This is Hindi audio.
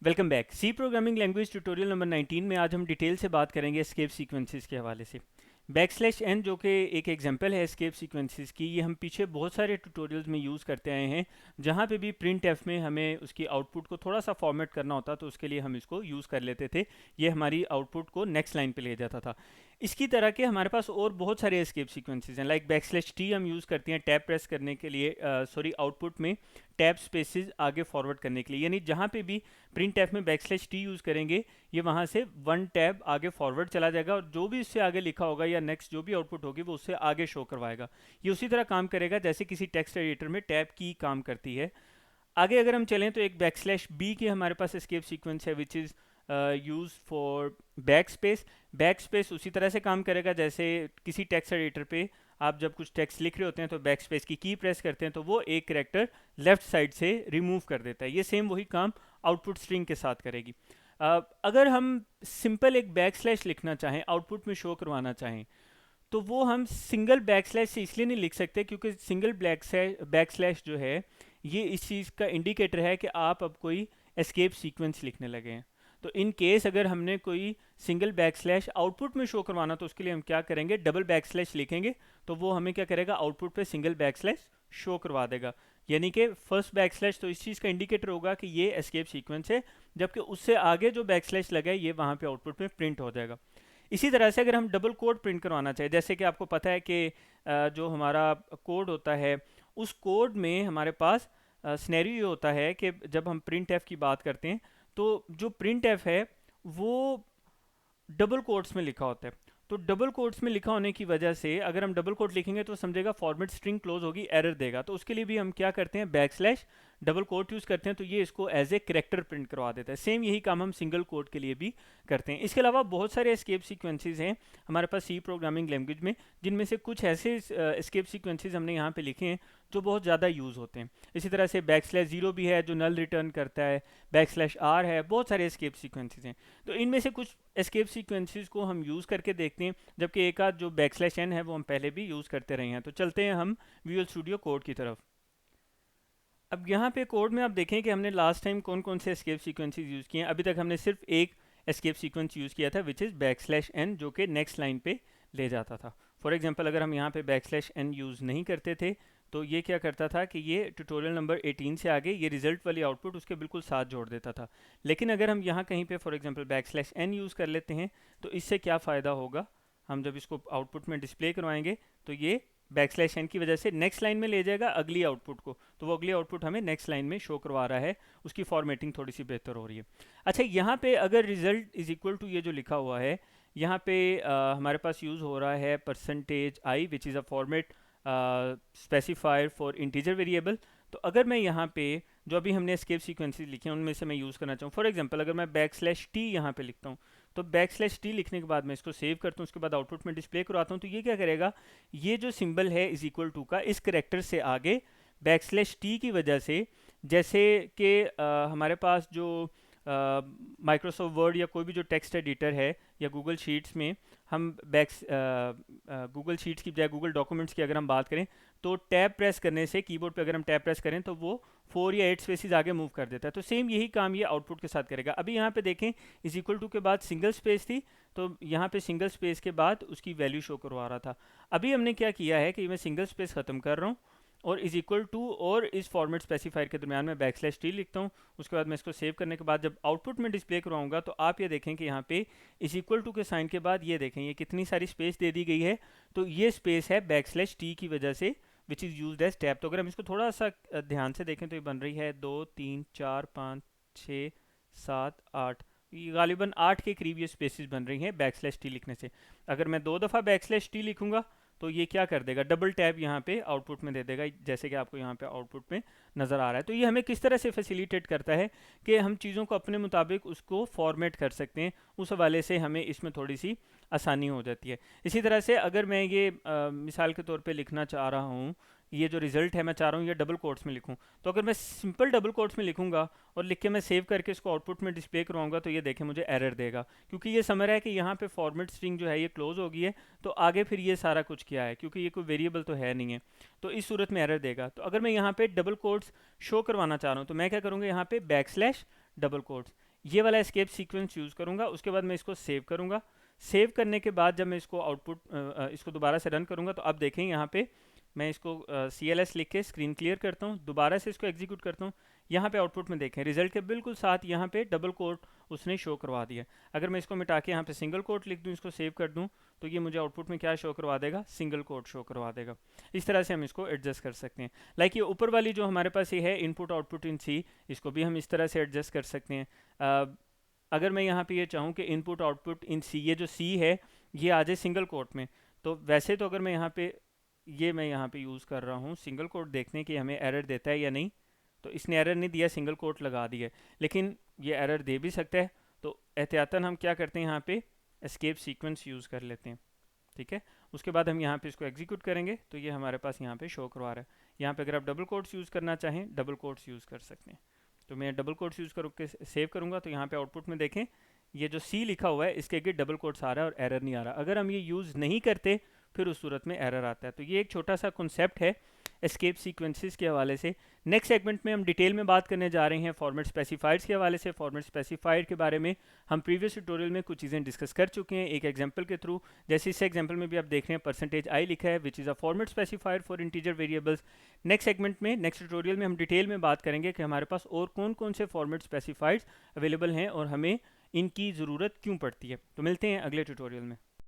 Welcome back. C programming language tutorial number 19 में आज हम डिटेल से बात करेंगे एस्केप सीक्वेंसेस के हवाले से। बैकस्लैश एन जो कि एक एग्जांपल है एस्केप सीक्वेंसेस की, ये हम पीछे बहुत सारे ट्यूटोरियल्स में यूज़ करते आए हैं। जहाँ पे भी प्रिंट एफ में हमें उसकी आउटपुट को थोड़ा सा फॉर्मेट करना होता तो उसके लिए हम इसको यूज़ कर लेते थे। ये हमारी आउटपुट को नेक्स्ट लाइन पे ले जाता था। इसकी तरह के हमारे पास और बहुत सारे एस्केप सीक्वेंसेस हैं, लाइक बैकस्लैश टी हम यूज़ करते हैं टैब प्रेस करने के लिए, सॉरी आउटपुट में टैब स्पेसेस आगे फॉरवर्ड करने के लिए। यानी जहाँ पे भी प्रिंट टैब में बैकस्लैश टी यूज़ करेंगे, ये वहाँ से वन टैब आगे फॉरवर्ड चला जाएगा और जो भी इससे आगे लिखा होगा या नेक्स्ट जो भी आउटपुट होगी वो उससे आगे शो करवाएगा। ये उसी तरह काम करेगा जैसे किसी टेक्स्ट एडिटर में टैब की काम करती है। आगे अगर हम चलें तो एक बैकस्लैश बी की हमारे पास एस्केप सीक्वेंस है विच is use for back space. Back space उसी तरह से काम करेगा जैसे किसी टेक्स्ट एडिटर पे आप जब कुछ टेक्स्ट लिख रहे होते हैं तो बैक स्पेस की प्रेस करते हैं तो वो एक करेक्टर लेफ्ट साइड से रिमूव कर देता है। ये सेम वही काम आउटपुट स्ट्रिंग के साथ करेगी। अगर हम सिंपल एक बैक स्लैश लिखना चाहें, आउटपुट में शो करवाना चाहें, तो वो हम सिंगल बैक स्लैश से इसलिए नहीं लिख सकते क्योंकि सिंगल बैक स्लैश जो है ये इस चीज़ का इंडिकेटर है कि आप अब कोई एस्केप सीक्वेंस लिखने लगे हैं। तो इन केस अगर हमने कोई सिंगल बैक स्लैश आउटपुट में शो करवाना तो उसके लिए हम क्या करेंगे, डबल बैक स्लैश लिखेंगे तो वो हमें क्या करेगा, आउटपुट पे सिंगल बैक स्लैश शो करवा देगा। यानी कि फर्स्ट बैक स्लैश तो इस चीज़ का इंडिकेटर होगा कि ये एस्केप सीक्वेंस है, जबकि उससे आगे जो बैक स्लैश लगा है ये वहाँ पे आउटपुट में प्रिंट हो जाएगा। इसी तरह से अगर हम डबल कोड प्रिंट करवाना चाहें, जैसे कि आपको पता है कि जो हमारा कोड होता है उस कोड में हमारे पास स्नैरियो ये होता है कि जब हम प्रिंट एफ की बात करते हैं तो जो प्रिंट एफ है वो डबल कोट्स में लिखा होता है। तो डबल कोट्स में लिखा होने की वजह से अगर हम डबल कोट लिखेंगे तो समझेगा फॉर्मेट स्ट्रिंग क्लोज होगी, एरर देगा। तो उसके लिए भी हम क्या करते हैं, backslash double quote use करते हैं तो ये इसको एज ए करेक्टर प्रिंट करवा देता है। सेम यही काम हम सिंगल कोट के लिए भी करते हैं। इसके अलावा बहुत सारे एस्केप सीक्वेंसेस हैं हमारे पास सी प्रोग्रामिंग लैंग्वेज में, जिनमें से कुछ ऐसे एस्केप सीक्वेंसेस हमने यहाँ पे लिखे हैं जो बहुत ज़्यादा यूज़ होते हैं। इसी तरह से बैक स्लैश जीरो भी है जो नल रिटर्न करता है, बैक स्लैश आर है, बहुत सारे एस्केप सीक्वेंसेस हैं। तो इनमें से कुछ एस्केप सीक्वेंसेस को हम यूज़ करके देखते हैं, जबकि एक आध जो बैक स्लैश एन है वो हम पहले भी यूज़ करते रहे हैं। तो चलते हैं हम विजुअल स्टूडियो कोड की तरफ। अब यहाँ पे कोड में आप देखें कि हमने लास्ट टाइम कौन कौन से एस्केप सीक्वेंसेस यूज़ किए हैं। अभी तक हमने सिर्फ एक एस्केप सीक्वेंस यूज़ किया था which is backslash n, जो कि नेक्स्ट लाइन पे ले जाता था। फॉर एग्जांपल अगर हम यहाँ पे बैक स्लैश एन यूज़ नहीं करते थे तो ये क्या करता था कि ये ट्यूटोरियल नंबर 18 से आगे ये रिजल्ट वाली आउटपुट उसके बिल्कुल साथ जोड़ देता था। लेकिन अगर हम यहाँ कहीं पे for example backslash n use कर लेते हैं तो इससे क्या फ़ायदा होगा, हम जब इसको आउटपुट में डिस्प्ले करवाएंगे तो ये बैक स्लैश एन की वजह से नेक्स्ट लाइन में ले जाएगा अगली आउटपुट को, तो वो अगली आउटपुट हमें नेक्स्ट लाइन में शो करवा रहा है, उसकी फॉर्मेटिंग थोड़ी सी बेहतर हो रही है। अच्छा, यहाँ पे अगर रिजल्ट इज इक्वल टू ये जो लिखा हुआ है यहाँ पे हमारे पास यूज़ हो रहा है percentage I which is a format specifier for integer variable. तो अगर मैं यहाँ पे जो अभी हमने एस्केप सीक्वेंसेस लिखे हैं उनमें से मैं यूज़ करना चाहूँ, फॉर एग्जांपल अगर मैं बैक स्लैश टी यहाँ पे लिखता हूँ तो बैक स्लैश टी लिखने के बाद मैं इसको सेव करता हूँ, उसके बाद आउटपुट में डिस्प्ले करवाता हूँ, तो ये क्या करेगा, ये जो सिंबल है इज इक्वल टू का इस करेक्टर से आगे बैक स्लैश टी की वजह से, जैसे कि हमारे पास जो माइक्रोसॉफ्ट वर्ड या कोई भी जो टेक्स्ट एडिटर है या गूगल शीट्स में हम गूगल शीट्स की बजाय गूगल डॉक्यूमेंट्स की अगर हम बात करें तो टैब प्रेस करने से, कीबोर्ड पे अगर हम टैब प्रेस करें तो वो 4 या 8 स्पेसिस आगे मूव कर देता है। तो सेम यही काम ये आउटपुट के साथ करेगा। अभी यहाँ पे देखें इज इक्वल टू के बाद सिंगल स्पेस थी तो यहाँ पे सिंगल स्पेस के बाद उसकी वैल्यू शो करवा रहा था। अभी हमने क्या किया है कि मैं सिंगल स्पेस ख़त्म कर रहा हूँ और इज इक्वल टू और इस फॉर्मेट स्पेसिफायर के दरमियान में बैक स्लैश टी लिखता हूँ। उसके बाद मैं इसको सेव करने के बाद जब आउटपुट में डिस्प्ले करवाऊंगा तो आप ये देखें कि यहाँ पे इज इक्वल टू के साइन के बाद ये देखें ये कितनी सारी स्पेस दे दी गई है। तो ये स्पेस है बैक स्लैश टी की वजह से which is use as tab. तो अगर हम इसको थोड़ा सा ध्यान से देखें तो ये बन रही है 2 3 4 5 6 7 8, ये गालिबन 8 के करीब ये स्पेसिस बन रही हैं बैक स्लैश टी लिखने से। अगर मैं 2 दफ़ा बैक स्लैश टी लिखूंगा तो ये क्या कर देगा, डबल टैब यहाँ पे आउटपुट में दे देगा, जैसे कि आपको यहाँ पे आउटपुट में नज़र आ रहा है। तो ये हमें किस तरह से फैसिलिटेट करता है कि हम चीज़ों को अपने मुताबिक उसको फॉर्मेट कर सकते हैं, उस हवाले से हमें इसमें थोड़ी सी आसानी हो जाती है। इसी तरह से अगर मैं ये मिसाल के तौर पे लिखना चाह रहा हूँ, ये जो रिज़ल्ट है मैं चाह रहा हूँ ये डबल कोट्स में लिखूँ, तो अगर मैं सिंपल डबल कोट्स में लिखूँगा और लिख के मैं सेव करके इसको आउटपुट में डिस्प्ले करवाऊँगा तो ये देखें मुझे एरर देगा, क्योंकि ये समझ रहा है कि यहाँ पे फॉर्मेट स्ट्रिंग जो है ये क्लोज हो गई है, तो आगे फिर ये सारा कुछ क्या है, क्योंकि ये कोई वेरिएबल तो है नहीं है, तो इस सूरत में एरर देगा। तो अगर मैं यहाँ पे डबल कोट्स शो करवाना चाह रहा हूँ तो मैं क्या करूँगा, यहाँ पे बैक स्लैश डबल कोट्स, ये वाला एस्केप सीक्वेंस यूज़ करूँगा। उसके बाद मैं इसको सेव करूँगा। सेव करने के बाद जब मैं इसको आउटपुट इसको दोबारा से रन करूँगा तो अब देखें यहाँ पे मैं इसको CLS लिख के स्क्रीन क्लियर करता हूँ, दोबारा से इसको एग्जीक्यूट करता हूँ। यहाँ पे आउटपुट में देखें रिजल्ट के बिल्कुल साथ यहाँ पे डबल कोट उसने शो करवा दिया। अगर मैं इसको मिटा के यहाँ पे सिंगल कोट लिख दूँ, इसको सेव कर दूँ, तो ये मुझे आउटपुट में क्या शो करवा देगा, सिंगल कोट शो करवा देगा। इस तरह से हम इसको एडजस्ट कर सकते हैं। लाइक ये ऊपर वाली जो हमारे पास ये है इनपुट आउटपुट इन सी, इसको भी हम इस तरह से एडजस्ट कर सकते हैं। अगर मैं यहाँ पे ये चाहूँ कि इनपुट आउटपुट इन सी, ये जो सी है ये आ जाए सिंगल कोट में, तो वैसे तो अगर मैं यहाँ पे यूज़ कर रहा हूँ सिंगल कोट देखने की हमें एरर देता है या नहीं, तो इसने एरर नहीं दिया, सिंगल कोट लगा दिया, लेकिन ये एरर दे भी सकता है। तो एहतियातन हम क्या करते हैं, यहाँ पे एस्केप सीक्वेंस यूज़ कर लेते हैं। ठीक है, उसके बाद हम यहाँ पे इसको एग्जीक्यूट करेंगे तो ये हमारे पास यहाँ पे शो करवा रहा है। यहाँ पे अगर आप डबल कोट्स यूज़ करना चाहें, डबल कोट्स यूज़ कर सकते हैं। तो मैं डबल कोट्स यूज़ करके सेव करूँगा तो यहाँ पे आउटपुट में देखें ये जो सी लिखा हुआ है इसके आगे डबल कोट्स आ रहा है और एरर नहीं आ रहा। अगर हम ये यूज़ नहीं करते फिर उस सूरत में एरर आता है। तो ये एक छोटा सा कॉन्सेप्ट है एस्केप सीक्वेंसेस के हवाले से। नेक्स्ट सेगमेंट में हम डिटेल में बात करने जा रहे हैं फॉर्मेट स्पेसिफायर्स के हवाले से। फॉर्मेट स्पेसिफायर के बारे में हम प्रीवियस ट्यूटोरियल में कुछ चीज़ें डिस्कस कर चुके हैं एक एग्जांपल के थ्रू। जैसे इस एग्जांपल में भी आप देख रहे हैं %i लिखा है which is a format specifier for integer variables. Next segment में, नेक्स्ट ट्यूटोरियल में हम डिटेल में बात करेंगे कि हमारे पास और कौन कौन से फॉर्मेट स्पेसिफायर्स अवेलेबल हैं और हमें इनकी ज़रूरत क्यों पड़ती है। तो मिलते हैं अगले ट्यूटोरियल में।